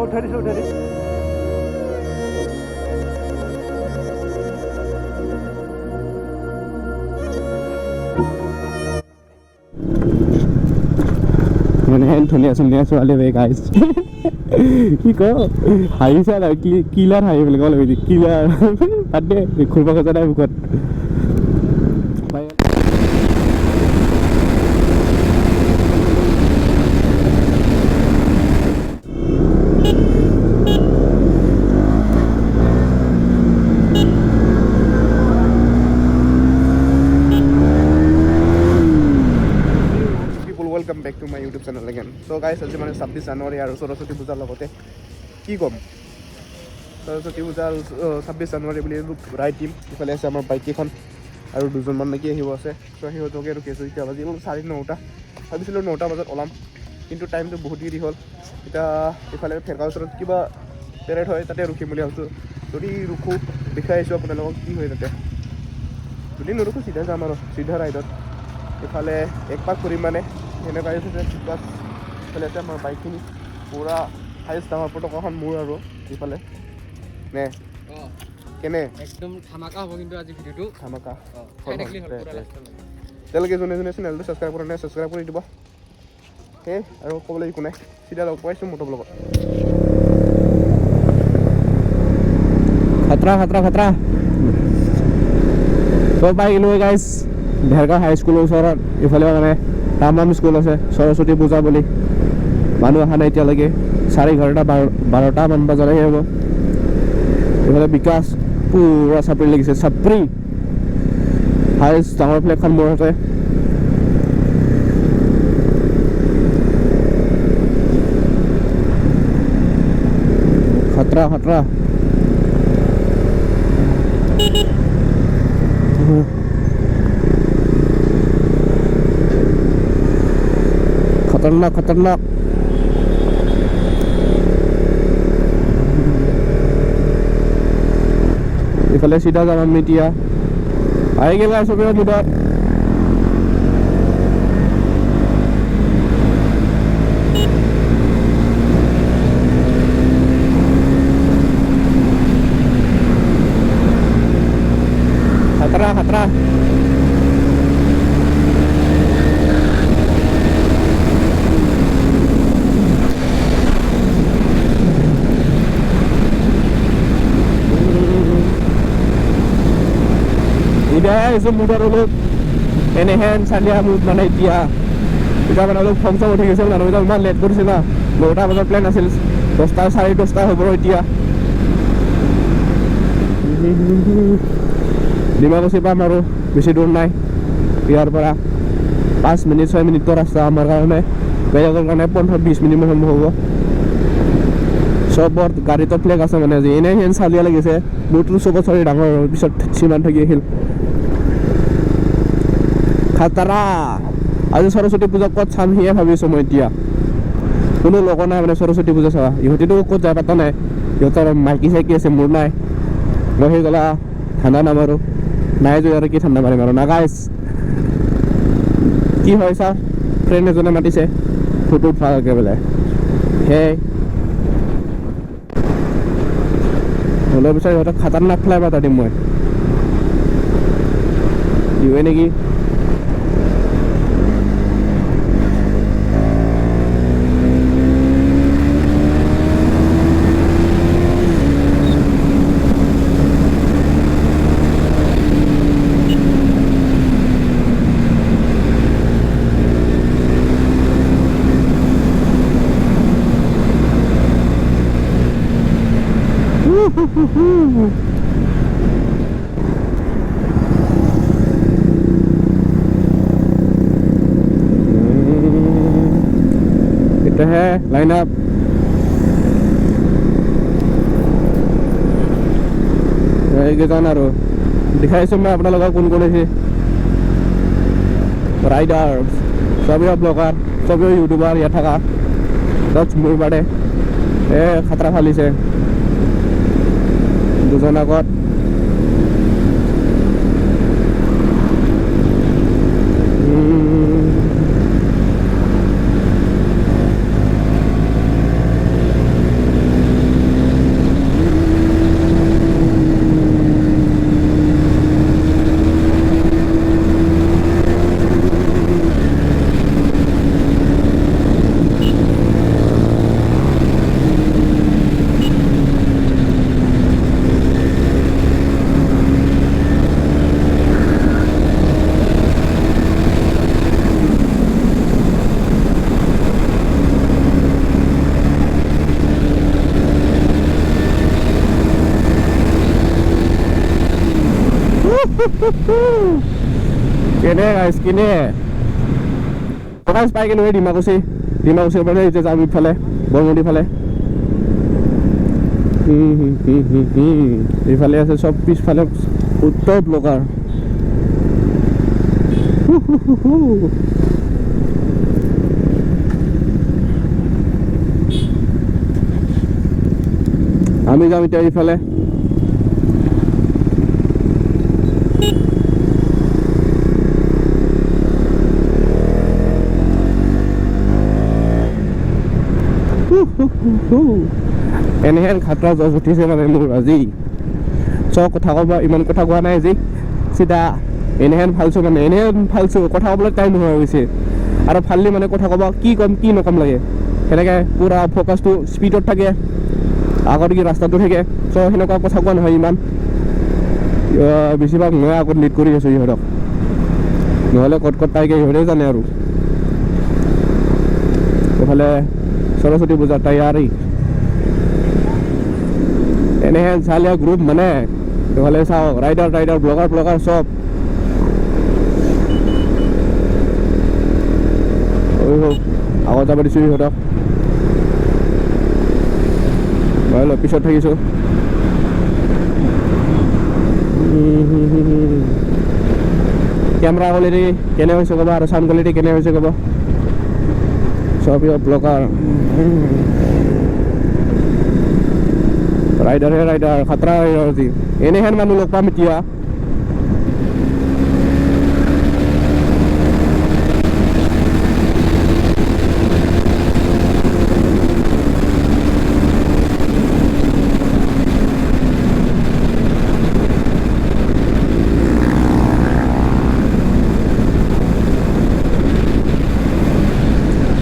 উঠাই দিছোঁ মানে ধুনীয়া ধুনীয়া ছোৱালী বে গাইছ কি ক হাঁহিছা না কিলাৰ হাঁহি বুলি ক'ব লাগিব কিলাৰ তাতে ঘূৰিব খোজা নাই মুখত welcome back to my YouTube channel again. So guys, আজি মানে 26 জানুৱাৰী আৰু সৰস্বতী পূজাৰ লগতে কি ক'ম সৰস্বতী পূজাৰ 26 জানুৱাৰী বুলি ৰাইড টিম ইফালে আছে আমাৰ বাইককেইখন আৰু দুজনমান নেকি আহিব আছে চ' সিহঁতকে ৰখি আছোঁ এতিয়া বাজি 9:30 ভাবিছিলোঁ 9টা বজাত ওলাম কিন্তু টাইমটো বহুত দেৰি হ'ল এতিয়া ইফালে ফেৰগাঁৱৰ ওচৰত কিবা পেৰেড হয় তাতে ৰখিম বুলি ভাবিছোঁ যদি ৰখোঁ দেখাই আছোঁ আপোনালোকক কি হয় তাতে যদি নৰখোঁ চিধা যাম আৰু চিধা ৰাইডত ইফালে এক পাক কৰিম মানে এনেকুৱা হৈছে বাছ ইফালে আছে আমাৰ বাইকখিনি পূৰা হাইষ্ট ডাঙৰ পটকাখন মোৰ আৰু ইফালে নে কেনে একদম ধামাকা হ'ব কিন্তু আজি ভিডিঅ'টো ধামাকা তেওঁলোকে যোনে যোনে চেনেলটো ছাবস্ক্ৰাইব কৰা নাই ছাবস্ক্ৰাইব কৰি দিব সেই আৰু ক'বলৈ একো নাই চিধা লগ পাইছোঁ মোটৰ লগত খাতৰা খাতৰা খাতৰা ত' পাই গ'লোঁ গাইজ ঢেৰগাঁও হাইস্কুলৰ ওচৰত ইফালে মানে ৰামনাম স্কুল আছে সৰস্বতী পূজা বুলি মানুহ অহা নাই এতিয়ালৈকে 11:30-12টামান বজালৈকে হ'ব ইফালে বিকাশ পূৰা চাপৰি লাগিছে চাপৰি হাইষ্ট ডাঙৰ ফ্লেগখন মোৰ হাতে খাতৰা খাতৰা खतरनाक खतरनाक इफाले सीधा जाम आमी এতিয়া আহি গেল সবে ভিতৰত खतरा खतरा Itu mudah dulu, ini hand saya mud mana dia, kita mana dulu fungsi udah kisah mana kita mana late terus na, lota pasal plan hasil, 10টা 10:30 hubur dia, 5 sih pak maru, bisa dulu naik, biar para 5 menit 6 menit tu rasa amar karena, banyak orang 15-20 menit mohon mohon, sobor gari tu play kasih mana sih, ini hand saya lagi sih, motor sobor sorry dangor, bisa siman lagi hill. খাতৰা আজি সৰস্বতী পূজা ক'ত চাম সিয়ে ভাবিছোঁ মই এতিয়া কোনো log নাই মানে সৰস্বতী পূজা চাবা ইহঁতিতো ক'ত যায় পাতা নাই ইহঁতৰ মাইকী চাইকি আছে মোৰ নাই মই সেই গ'লা ঠাণ্ডা নামাৰো নাই যদি আৰু কি ঠাণ্ডা মাৰিম আৰু নাগাইছ কি হয় চা ফ্ৰেণ্ড এজনে মাতিছে ফটো উঠাকে বোলে সেই হ'লেও বিচাৰি সিহঁতক খাতাৰনাক ফ্লাই পাতা দিম মই দিওঁৱে নেকি এটা হে লাইন আপ এইকেইজন আৰু দেখাইছোঁ মই আপোনালোকক কোন কোন আছে ৰাইডাৰ চবেই ব্লগাৰ চবেই ইউটিউবাৰ ইয়াত থকা চব মোৰ বাদে খাতৰা ফালিছে দুজন আগত কেনে গাইছ কিনে গাইছ পাই গ'লো এই ডিমাকুচিৰ পৰা এতিয়া যাম ইফালে বৰমুদিৰ ফালে ইফালে আছে চব পিছফালে উত্তৰ ব্লকাৰ আমি যাম এতিয়া ইফালে এনেহেন খাতৰা জজ উঠিছে মানে মোৰ আজি চব কথা ক'ব ইমান কথা কোৱা নাই আজি চিধা এনেহেন ফালছো কথা ক'বলৈ টাইম নোহোৱা হৈছে আৰু ফাললি মানে কথা ক'ব কি ক'ম কি নক'ম লাগে সেনেকৈ পূৰা ফ'কাছটো স্পীডত থাকে আগত কি ৰাস্তাটো থাকে চ' সেনেকুৱা কথা কোৱা নহয় ইমান বেছিভাগ মই আগত লিড কৰি আছোঁ ইহঁতক নহ'লে ক'ত পাইগে ইহঁতে জানে আৰু এইফালে সৰস্বতী পূজা তৈয়াৰী এনেহেন চালীয়া গ্ৰুপ মানে এইফালে চাওক ৰাইডাৰ ব্লগাৰ চব আগত যাব দিছোঁ ইহঁতক মই অলপ পিছত থাকিছোঁ কেমেৰা কোৱালিটি কেনে হৈছে ক'ব আৰু চাউণ্ড কোৱালিটি কেনে হৈছে ক'ব চব ব্লগাৰ ৰাইডাৰ খাতৰা ৰাইডাৰ যি এনেহেন মানুহ লগ পাম এতিয়া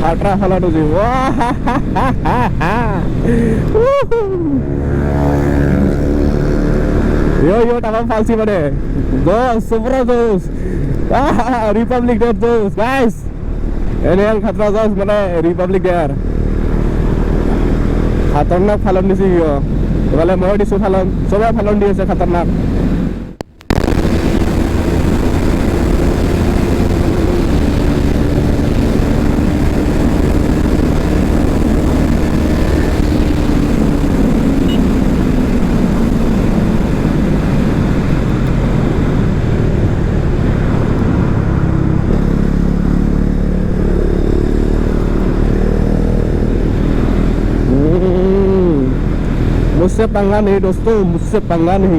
খাতৰা খালাটো যি Yo tamam falsi mana? Dos, super dos. Republic Day dos, guys. Ini yang khatra dos mana Republic Day. Khatarnak falon disi yo. Kalau mau disu falon, semua falon dia se khatarnak. मुझसे पंगा नहीं दोस्तों मुझसे पंगा नहीं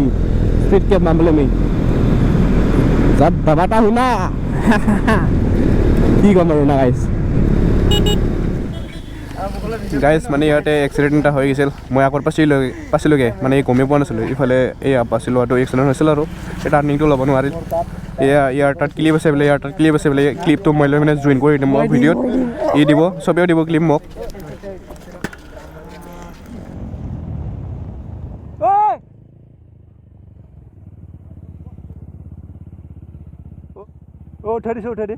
speed के मामले में जब दबाता हूँ ना কি কম আৰু না গাইজ মানে ইয়াতে এক্সিডেণ্ট এটা হৈ গৈছিল মই আগত পাছিলোগৈ মানে গমেই পোৱা নাছিলোঁ ইফালে এই পাছি লোৱাটো এক্সিডেণ্ট হৈছিল আৰু এই টাৰ্ণিংটো ল'ব নোৱাৰিল এয়া ইয়াৰ তাত ক্লিপ আছে বোলে ক্লিপটো মই লৈ মানে জইন কৰি দিম মই ভিডিঅ'ত দিব চবেও দিব ক্লিপ মোক उठा दे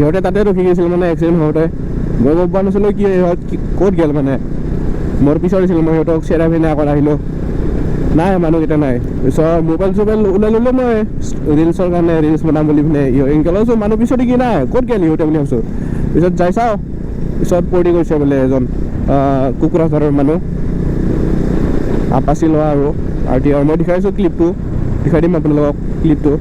ইহঁতে তাতে ৰখি গৈছিল মানে এক্সিডেণ্ট হওঁতে মই গম পোৱা নাছিলোঁ কি ইহঁত ক'ত গ'ল মানে মোৰ পিছত আছিল মই সিহঁতক চেৰা ফেনে আগত আহিলোঁ নাই মানুহকেইটা নাই পিছত মোবাইল ওলাই ল'লোঁ মই ৰিলছৰ কাৰণে ৰিলছ বনাম বুলি পিনে এনেকৈ লৈছোঁ মানুহ পিছতে কি নাই ক'ত গ'ল ইহঁতে বুলি ভাবিছোঁ পিছত যাই চাওঁ পিছত পৰি গৈছে বোলে এজন কুকুৰাঘৰৰ মানুহ আপাচি লোৱা আৰু RTR মই দেখাইছোঁ ক্লিপটো দেখাই দিম আপোনালোকক ক্লিপটো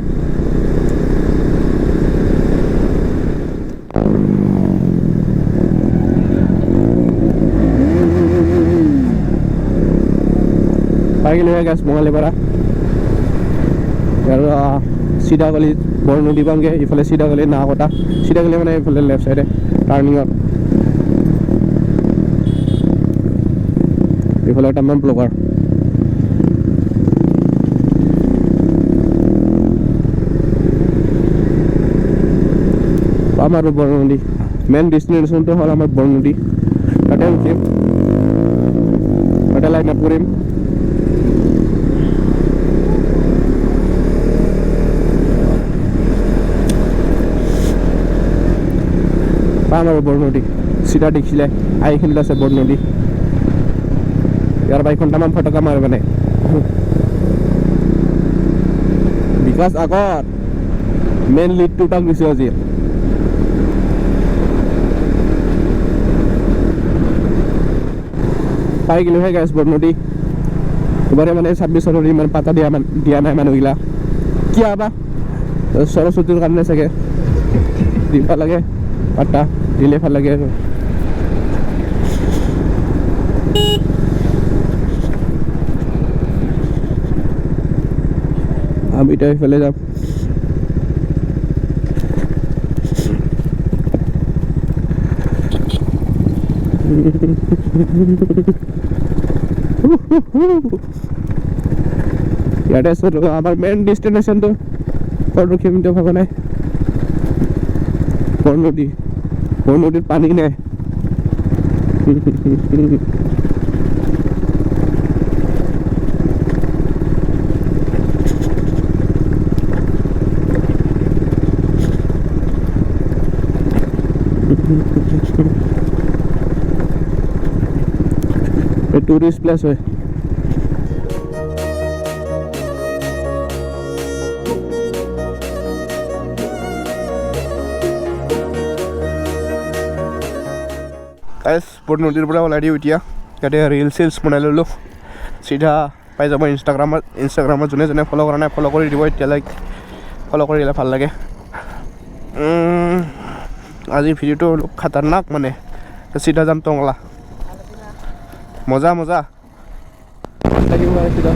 পাই গ'লোঁ গাছ বঙালীপাৰা আৰু চিধা গলি বৰনদী পামগৈ ইফালে চিধা গলি নাওকটা চিধা গলি মানে ইফালে লেফ্ট চাইডে টাৰ্ণিঙত ইফালে তামাম ব্লগাৰ পাম আৰু বৰনদী মেইন ডেষ্টিনেশ্যনটো হ'ল আমাৰ বৰনদী তাতে উঠিম তাতে লাইন আপ কৰিম পাম আৰু বৰনদী চিধা দেখিলে আইখিনিত আছে বৰনদী ইয়াৰ বাইকখন তামাম ফটকা মাৰে মানে বিকাশ আগত মেইন লিডটো তাক দিছোঁ আজি পাই গ'লোহে গাইছ বৰনদী এবাৰে মানে 26 জানুৱাৰী ইমান পাতা দিয়া নাই মানুহগিলা কিয় বা সৰস্বতীৰ কাৰণে চাগে দিব লাগে পাতা দিলে ভাল লাগে আৰু আমি এতিয়া এইফালে যাম ইয়াতে আছো আমাৰ মেইন ডেষ্টিনেশ্যনটো ক'ত ৰখিম এতিয়া ভবা নাই বৰনদীত পানী নাই टूरिस्ट प्लेस है बरनदीर পৰা ওলাই দিওঁ এতিয়া ইয়াতে ৰিল চিলছ বনাই ল'লোঁ চিধা পাই যাব ইনষ্টাগ্ৰামত যোনে যোনে ফ'ল' কৰা নাই ফ'ল' কৰি দিব এতিয়ালৈ ফ'ল' কৰি দিলে ভাল লাগে আজিৰ ভিডিঅ'টো অলপ খাতাৰনাক মানে চিধা যাম টংলা মজা লাগিব চিধা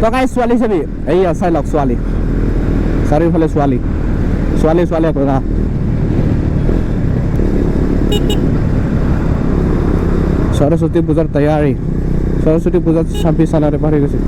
তো গাইছ ছোৱালী চাবি এইয়া চাই লওক ছোৱালী চাৰিওফালে ছোৱালী কৰা সৰস্বতী পূজাৰ তৈয়াৰী সৰস্বতী পূজাত 26 জানুৱাৰী পাৰ হৈ গৈছে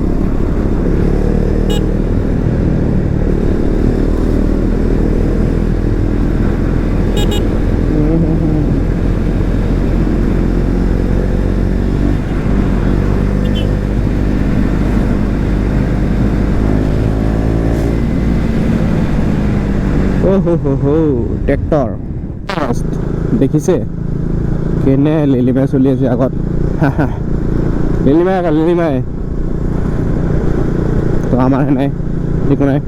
ট্ৰেক্টৰ দেখিছে কেনে লিলিমাই চলি আছে আগত লিলিমাই তো আমাৰ নাই একো নাই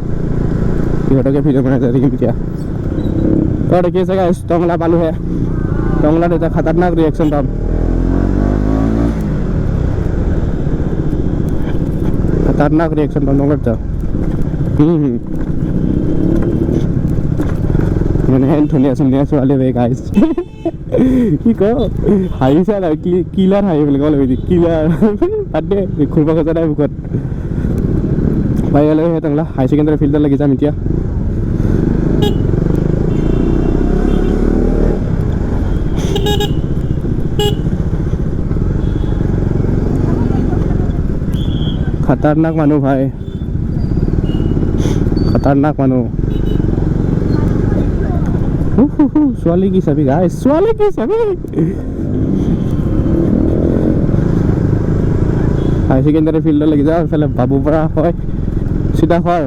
ইহঁতকে ভিডিঅ' বনাই যাই দেখিম এতিয়া তো দেখি আছে গাইছ টংলা পালোহে টংলাত এটা খাতাৰনাক ৰিয়েকশ্যন পাম টংলাত যাওঁ মানে ধুনীয়া ছোৱালী বে গাইছ কি ক হাঁহিছা না কিলাৰ হাঁহি বুলি ক'ব লাগিব কিলাৰ তাতে ঘূৰিব খোজা নাই মুখত পাই গ'লে সেই টংলা হাই ছেকেণ্ডাৰী ফিল্ডত লাগি যাম এতিয়া খাতাৰনাক মানুহ ভাই খাতাৰনাক মানুহ ছোৱালী কি চাবি গাইছ ছোৱালী কি চাবি হাই ছেকেণ্ডাৰী ফিল্ডত লাগি যাওঁ এইফালে বাবুৰ পৰা হয় চিধা খোৱাৰ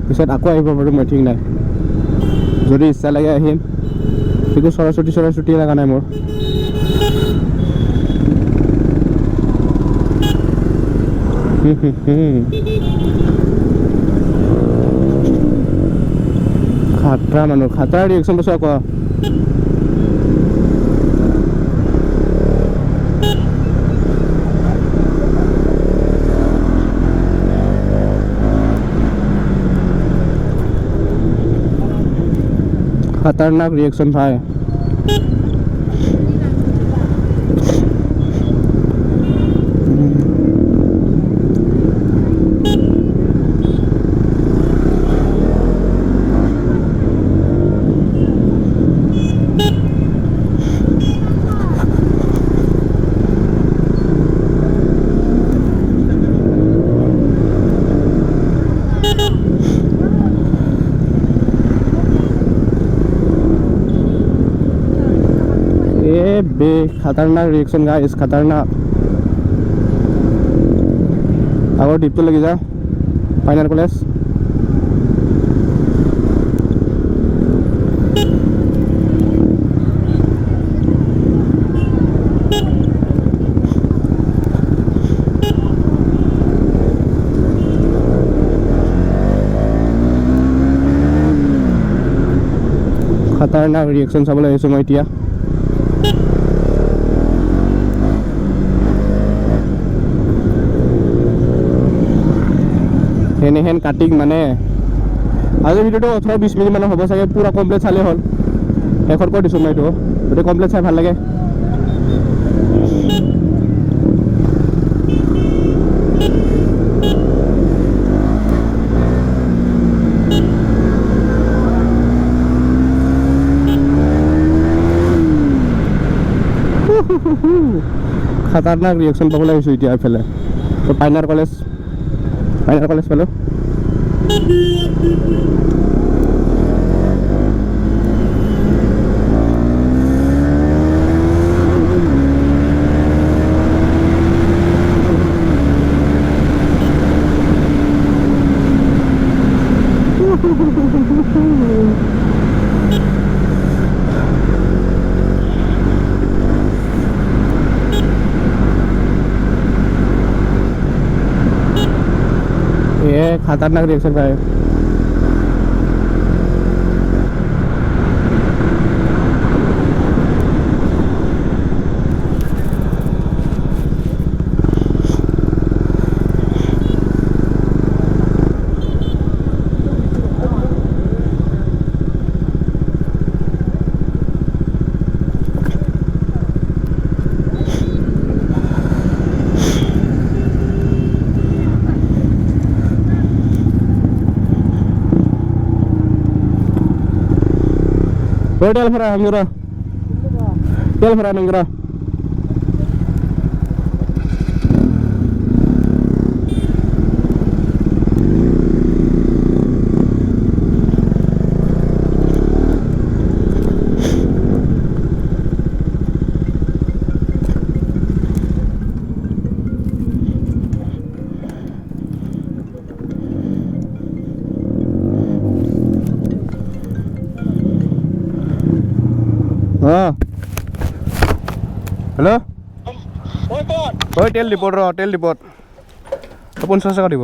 পিছত আকৌ আহিব পাৰোঁ মই ঠিক নাই যদি ইচ্ছা লাগে আহিম কিন্তু চৰাচুটি লগা নাই মোৰ খাতৰা মানুহ খাতৰা ৰিয়েকশ্যন বস্তু আকৌ खतरनाक रिएक्शन भाई बे खतरनाक रिएक्शन गाइस खतरनाक आगर डिपो लगी जा फाइनल कॉलेज खतरनाक रिएक्शन चाबले आइছো মই এতিয়া हेन काटिंग माने आज भिडिओ 18-20 मिनिट मान हम सके पूरा कमप्लीट चाले हल रेकर्ड कर दिसो मैं तो गोटे कमप्लीट चाই ভাল লাগে खतरनाक रिएक्शन पाবলৈ আহিছো এতিয়া এফালে তো ফাইনাল কলেজ পালো खतरनाक रिएक्शन भाई Hotel Farah Mira. Hotel Farah Mira. Hello तेल रिपोर्ट तेल रिपोर्ट 50 টাকা দিব